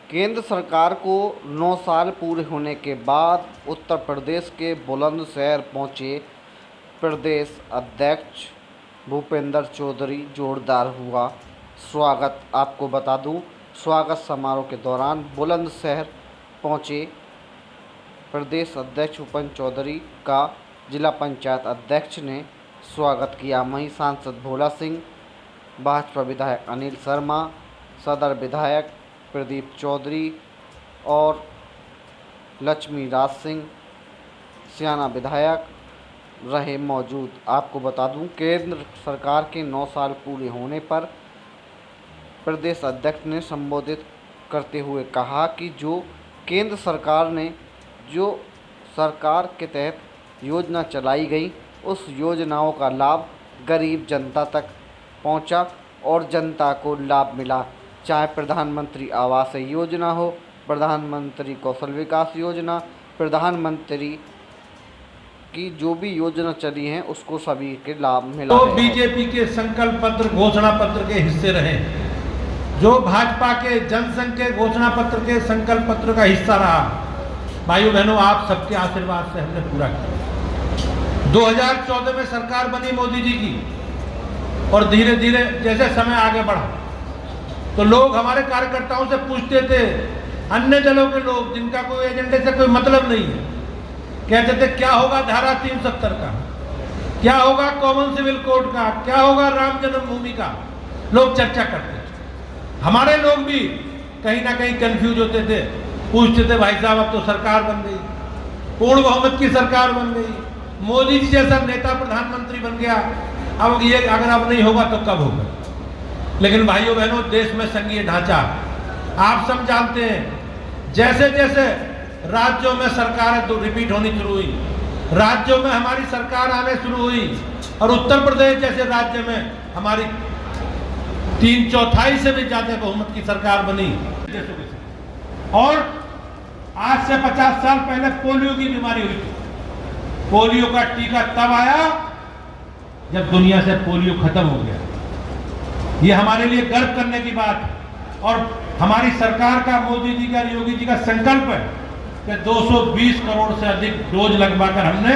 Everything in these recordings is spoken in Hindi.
केंद्र सरकार को 9 साल पूरे होने के बाद उत्तर प्रदेश के बुलंदशहर पहुंचे प्रदेश अध्यक्ष भूपेंद्र चौधरी। जोरदार हुआ स्वागत। आपको बता दूं, स्वागत समारोह के दौरान बुलंदशहर पहुंचे प्रदेश अध्यक्ष भूपेंद्र चौधरी का जिला पंचायत अध्यक्ष ने स्वागत किया। वहीं सांसद भोला सिंह, भाजपा विधायक अनिल शर्मा, सदर विधायक प्रदीप चौधरी और लक्ष्मी राज सिंह सियाना विधायक रहे मौजूद। आपको बता दूं, केंद्र सरकार के 9 साल पूरे होने पर प्रदेश अध्यक्ष ने संबोधित करते हुए कहा कि जो केंद्र सरकार ने जो सरकार के तहत योजना चलाई गई, उस योजनाओं का लाभ गरीब जनता तक पहुंचा और जनता को लाभ मिला। चाहे प्रधानमंत्री आवास योजना हो, प्रधानमंत्री कौशल विकास योजना, प्रधानमंत्री की जो भी योजना चली है उसको सभी के लाभ मिला तो है। बीजेपी के संकल्प पत्र घोषणा पत्र के हिस्से रहे, जो भाजपा के जनसंघ के घोषणा पत्र के संकल्प पत्र का हिस्सा रहा। भाइयों बहनों, आप सबके आशीर्वाद से हमने पूरा किया। 2014 में सरकार बनी मोदी जी की, और धीरे धीरे जैसे समय आगे बढ़ा तो लोग हमारे कार्यकर्ताओं से पूछते थे, अन्य दलों के लोग जिनका कोई एजेंडे से कोई मतलब नहीं है, कहते थे क्या होगा धारा 370 का, क्या होगा कॉमन सिविल कोड का, क्या होगा राम जन्मभूमि का। लोग चर्चा करते थे। हमारे लोग भी कहीं ना कहीं कंफ्यूज होते थे, पूछते थे भाई साहब अब तो सरकार बन गई, पूर्ण बहुमत की सरकार बन गई, मोदी जी जैसा नेता प्रधानमंत्री बन गया, अब ये अगर अब नहीं होगा तो कब होगा। लेकिन भाइयों बहनों, देश में संघीय ढांचा आप सब जानते हैं, जैसे जैसे राज्यों में सरकारें तो रिपीट होनी शुरू हुई, राज्यों में हमारी सरकार आने शुरू हुई, और उत्तर प्रदेश जैसे राज्य में हमारी 3/4 से भी ज्यादा बहुमत की सरकार बनी। और आज से 50 साल पहले पोलियो की बीमारी हुई थी। पोलियो का टीका तब आया जब दुनिया से पोलियो खत्म हो गया। ये हमारे लिए गर्व करने की बात है, और हमारी सरकार का, मोदी जी का, योगी जी का संकल्प है कि 220 करोड़ से अधिक डोज लगवाकर, हमने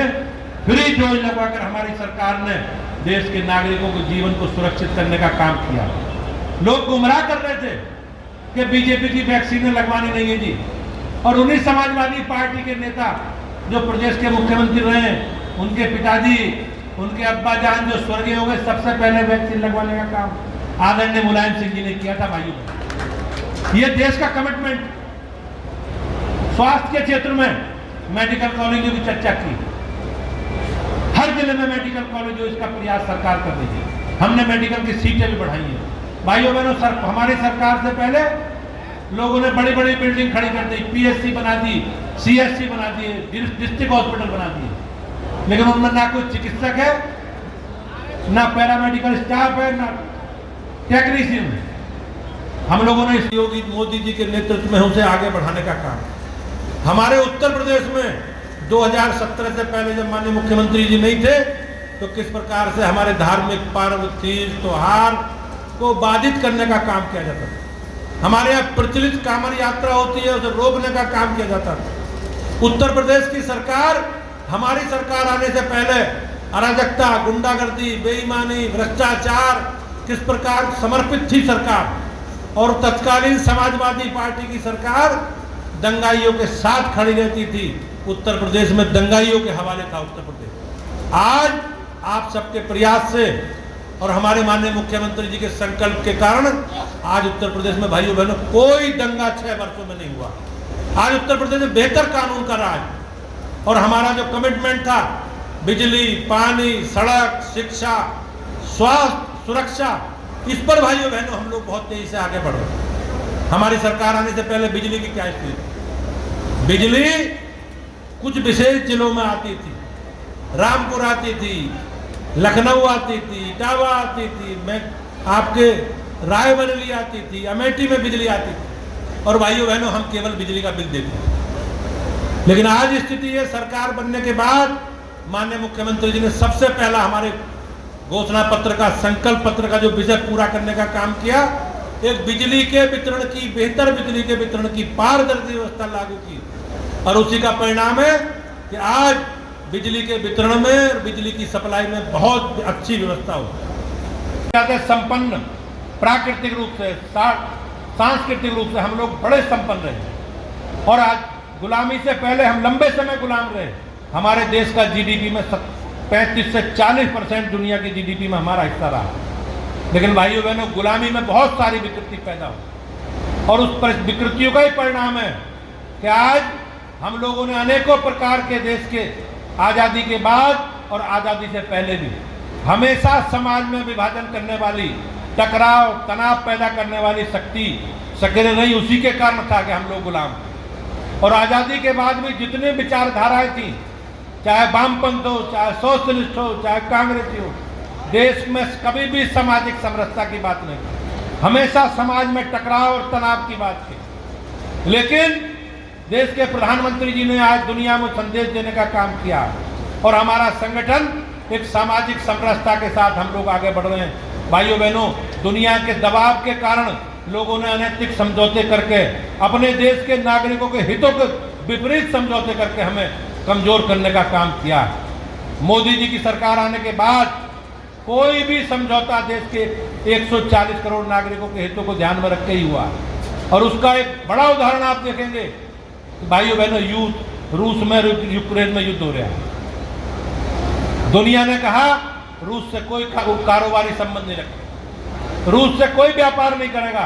फ्री डोज लगवाकर हमारी सरकार ने देश के नागरिकों के जीवन को सुरक्षित करने का काम किया। लोग गुमराह कर रहे थे कि बीजेपी की वैक्सीन लगवानी नहीं है जी, और उन्हीं समाजवादी पार्टी के नेता जो प्रदेश के मुख्यमंत्री रहे, उनके पिताजी, उनके अब्बा जान जो स्वर्गीय हो गए, सबसे पहले वैक्सीन लगवाने का काम आदरणीय मुलायम सिंह जी ने किया था। भाइयों, ये देश का कमिटमेंट। स्वास्थ्य के क्षेत्र में मेडिकल कॉलेजों की चर्चा की, हर जिले में मेडिकल कॉलेज हो, इसका प्रयास सरकार कर रही है। हमने मेडिकल की सीटें भी बढ़ाई हैं। भाइयों बहनों, हमारी सरकार से पहले लोगों ने बड़ी बड़ी बिल्डिंग खड़ी कर दी, पीएचसी बना दी, सीएचसी बना दिए, डिस्ट्रिक्ट हॉस्पिटल बना दिए, लेकिन उनमें ना कोई चिकित्सक है, ना पैरामेडिकल स्टाफ है, ना टेक्नीशियन। हम लोगों ने इस योगी मोदी जी के नेतृत्व में उसे आगे बढ़ाने का काम। हमारे उत्तर प्रदेश में 2017 से पहले जब माननीय मुख्यमंत्री जी नहीं थे, तो किस प्रकार से हमारे धार्मिक पर्व, तीज, त्योहार को बाधित करने का काम किया जाता था। हमारे यहाँ प्रचलित कांवड़ यात्रा होती है, उसे रोकने का काम किया जाता था। उत्तर प्रदेश की सरकार, हमारी सरकार आने से पहले अराजकता, गुंडागर्दी, बेईमानी, भ्रष्टाचार किस प्रकार समर्पित थी सरकार, और तत्कालीन समाजवादी पार्टी की सरकार दंगाइयों के साथ खड़ी रहती थी। उत्तर प्रदेश में दंगाइयों के हवाले था उत्तर प्रदेश। आज आप सबके प्रयास से और हमारे माननीय मुख्यमंत्री जी के संकल्प के कारण आज उत्तर प्रदेश में भाइयों बहनों कोई दंगा 6 वर्षों में नहीं हुआ। आज उत्तर प्रदेश में बेहतर कानून का राज, और हमारा जो कमिटमेंट था, बिजली, पानी, सड़क, शिक्षा, स्वास्थ्य, सुरक्षा, इस पर भाइयों बहनों हम लोग बहुत तेजी से आगे बढ़ रहे। हमारी सरकार आने से पहले बिजली की क्या स्थिति थी? बिजली कुछ विशेष जिलों में आती थी, रामपुर आती थी, लखनऊ आती थी, इटावा आती थी, मैं आपके रायबरेली आती थी, अमेठी में बिजली आती थी, और भाइयों बहनों हम केवल बिजली का बिल देते हैं। लेकिन आज स्थिति है, सरकार बनने के बाद माननीय मुख्यमंत्री जी ने सबसे पहला हमारे घोषणा पत्र का, संकल्प पत्र का जो विषय पूरा करने का काम किया, एक बिजली के वितरण की, बेहतर बिजली के वितरण की पारदर्शी व्यवस्था लागू की, और उसी का परिणाम है कि आज बिजली के वितरण में और बिजली की सप्लाई में बहुत अच्छी व्यवस्था हो। संपन्न प्राकृतिक रूप से, सांस्कृतिक रूप से हम लोग बड़े संपन्न रहे, और आज गुलामी से पहले हम लंबे समय गुलाम रहे। हमारे देश का जीडीपी में 35 से 40% दुनिया की जीडीपी में हमारा हिस्सा रहा, लेकिन भाइयों बहनों, गुलामी में बहुत सारी विकृति पैदा हुई, और उस विकृतियों का ही परिणाम है कि आज हम लोगों ने अनेकों प्रकार के देश के आज़ादी के बाद और आज़ादी से पहले भी हमेशा समाज में विभाजन करने वाली, टकराव तनाव पैदा करने वाली शक्ति सक्रिय रही। उसी के कारण था कि हम लोग गुलाम। और आज़ादी के बाद भी जितनी विचारधाराएं थी, चाहे वामपंथ हो, चाहे सोशलिस्ट हो, चाहे कांग्रेसी हो, देश में कभी भी सामाजिक समरसता की बात नहीं, हमेशा समाज में टकराव और तनाव की बात की। लेकिन देश के प्रधानमंत्री जी ने आज दुनिया में संदेश देने का काम किया, और हमारा संगठन एक सामाजिक समरसता के साथ हम लोग आगे बढ़ रहे हैं। भाइयों बहनों, दुनिया के दबाव के कारण लोगों ने अनैतिक समझौते करके, अपने देश के नागरिकों के हितों के विपरीत समझौते करके हमें कमजोर करने का काम किया। मोदी जी की सरकार आने के बाद कोई भी समझौता देश के 140 करोड़ नागरिकों के हितों को ध्यान में रख के ही हुआ, और उसका एक बड़ा उदाहरण आप देखेंगे। भाइयों बहनों, युद्ध रूस में, यूक्रेन में युद्ध हो रहा है। दुनिया ने कहा रूस से कोई कारोबारी संबंध नहीं रखेगा, रूस से कोई व्यापार नहीं करेगा,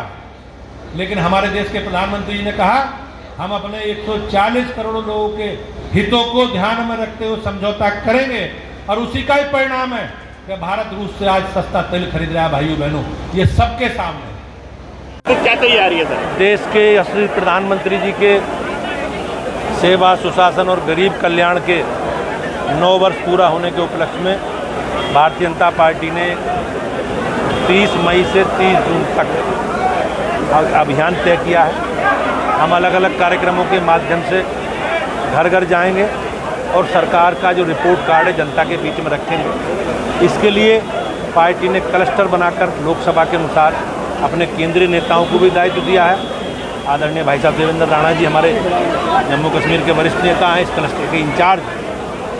लेकिन हमारे देश के प्रधानमंत्री जी ने कहा हम अपने 140 करोड़ लोगों के हितों को ध्यान में रखते हुए समझौता करेंगे, और उसी का ही परिणाम है कि भारत रूस से आज सस्ता तेल खरीद रहा है। भाइयों बहनों, ये सबके सामने। तो क्या तैयारी है सर? देश के यशस्वी प्रधानमंत्री जी के सेवा, सुशासन और गरीब कल्याण के 9 वर्ष पूरा होने के उपलक्ष्य में भारतीय जनता पार्टी ने 30 मई से 30 जून तक अभियान तय किया है। हम अलग अलग कार्यक्रमों के माध्यम से घर घर जाएंगे और सरकार का जो रिपोर्ट कार्ड है जनता के बीच में रखेंगे। इसके लिए पार्टी ने क्लस्टर बनाकर लोकसभा के अनुसार अपने केंद्रीय नेताओं को भी दायित्व दिया है। आदरणीय भाई साहब देवेंद्र राणा जी हमारे जम्मू कश्मीर के वरिष्ठ नेता हैं, इस क्लस्टर के इंचार्ज,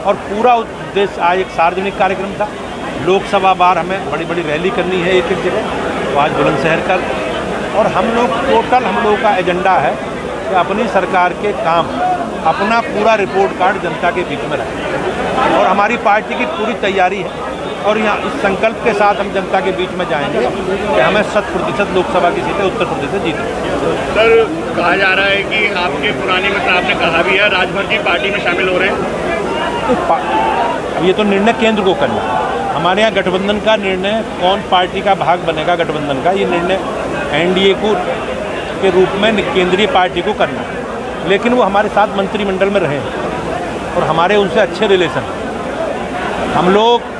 और पूरा उद्देश्य आज एक सार्वजनिक कार्यक्रम था। लोकसभा बार हमें बड़ी बड़ी रैली करनी है एक एक जगह, तो आज बुलंदशहर कर, और हम लोगों का एजेंडा है कि अपनी सरकार के काम, अपना पूरा रिपोर्ट कार्ड जनता के बीच में रखें, और हमारी पार्टी की पूरी तैयारी है, और यहाँ इस संकल्प के साथ हम जनता के बीच में जाएंगे कि हमें 100% लोकसभा की सीटें उत्तर प्रदेश से जीतें। सर, कहा जा रहा है कि आपके पुराने मित्र, आपने कहा भी है, राजभर जी पार्टी में शामिल हो रहे हैं। तो अब ये तो निर्णय केंद्र को करना है। हमारे यहाँ गठबंधन का निर्णय, कौन पार्टी का भाग बनेगा गठबंधन का, ये निर्णय एनडीए को के रूप में केंद्रीय पार्टी को करना है, लेकिन वो हमारे साथ मंत्रिमंडल में रहे हैं और हमारे उनसे अच्छे रिलेशन। हम लोग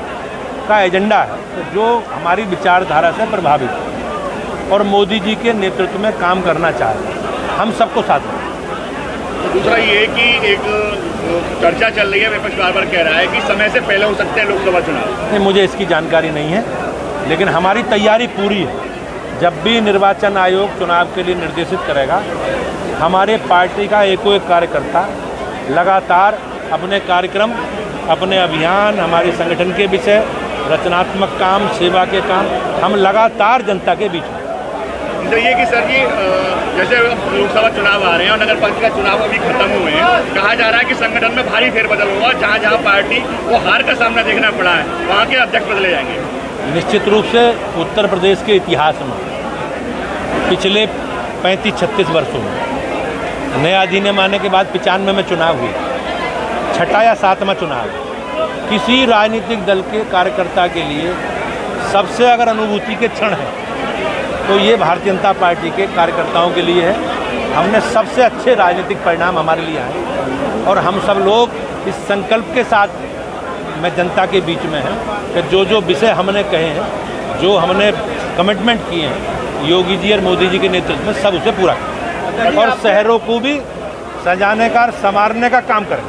का एजेंडा है जो हमारी विचारधारा से प्रभावित है और मोदी जी के नेतृत्व में काम करना चाहते हैं, हम सबको साथ में। दूसरा ये कि एक चर्चा चल रही है, विपक्ष बार बार कह रहा है कि समय से पहले हो सकते हैं लोकसभा चुनाव। नहीं, मुझे इसकी जानकारी नहीं है, लेकिन हमारी तैयारी पूरी है। जब भी निर्वाचन आयोग चुनाव के लिए निर्देशित करेगा, हमारे पार्टी का एक कार्यकर्ता लगातार अपने कार्यक्रम, अपने अभियान, हमारे संगठन के विषय, रचनात्मक काम, सेवा के काम, हम लगातार जनता के बीच में। तो ये कि सर जी, जैसे लोकसभा चुनाव आ रहे हैं और नगर पालिका चुनाव अभी खत्म हुए हैं, कहा जा रहा है कि संगठन में भारी फेरबदल होगा। जहाँ जहाँ पार्टी को हार का सामना देखना पड़ा है, वहाँ के अध्यक्ष बदले जाएंगे। निश्चित रूप से उत्तर प्रदेश के इतिहास में पिछले 35-36 वर्षों में नया अधिनियम आने के बाद 95 में चुनाव हुए, 6ठा या 7वां चुनाव। किसी राजनीतिक दल के कार्यकर्ता के लिए सबसे अगर अनुभूति के क्षण है तो ये भारतीय जनता पार्टी के कार्यकर्ताओं के लिए है। हमने सबसे अच्छे राजनीतिक परिणाम हमारे लिए आए और हम सब लोग इस संकल्प के साथ मैं जनता के बीच में है कि जो जो विषय हमने कहे हैं, जो हमने कमिटमेंट किए हैं योगी जी और मोदी जी के नेतृत्व में, सब उसे पूरा करें और शहरों को भी सजाने का, संवारने का काम करें।